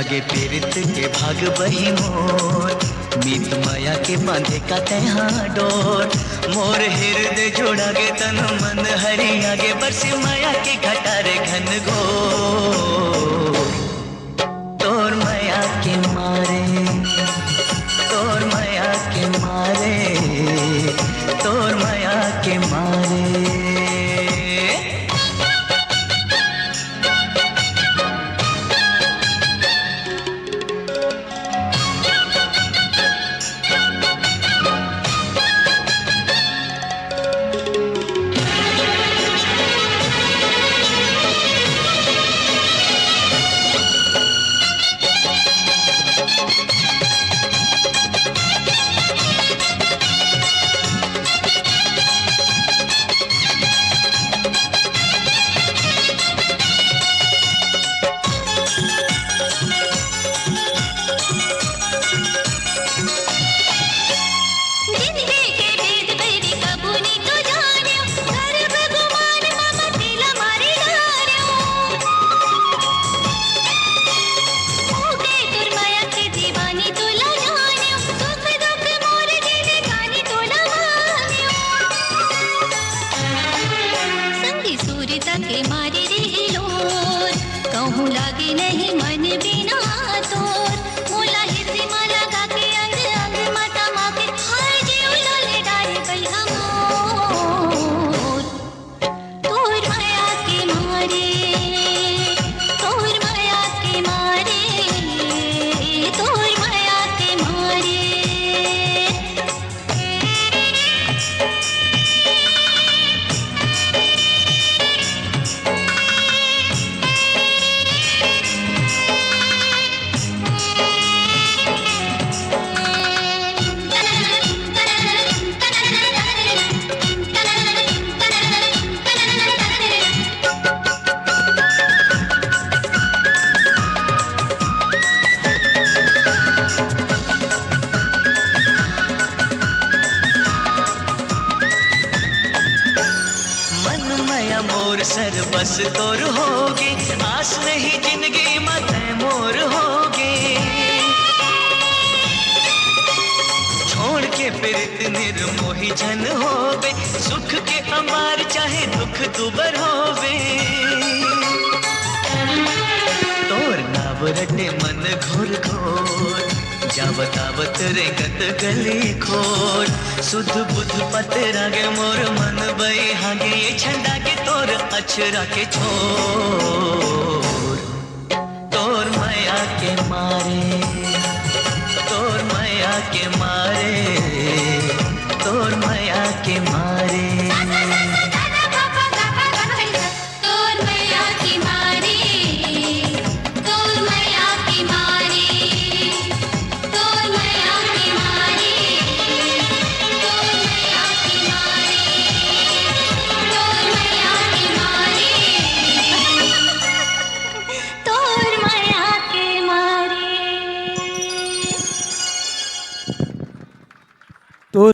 जागे पीरित के भाग बही मोर, मीत माया के बांधे का तहा डोर। मोर हृदय जोड़ा गे तन मन हरि आगे, बरसी माया के घटारे घन घोर। तोर माया के मारे, तोर माया के मारे, तोर माया के मारे। के मारे रे लोर, कहूँ लागे नहीं मन बिना तोर। मोला हिरदी माला गा के अंग अंग माता माँ के, हाय जीव लाले डारे गई हमोर। तोर माया के मारे, तोर माया के मारे, तोर माया के मारे। मोर सर बस तोर होगे, आस नहीं जिंदगी मत मोर होगे। छोड़ के प्रीत निर्मोही जन होवे, सुख के अमार चाहे दुख दुबर होवे। तोर नाव रटे मन घोर घोर, जावत आवत रेंगत गली खोर। सुध बुध पतरा गे मोर मन बई हागे, ये छंडा के तोर अछरा के छोर। तोर माया के मारे, तोर माया के मारे।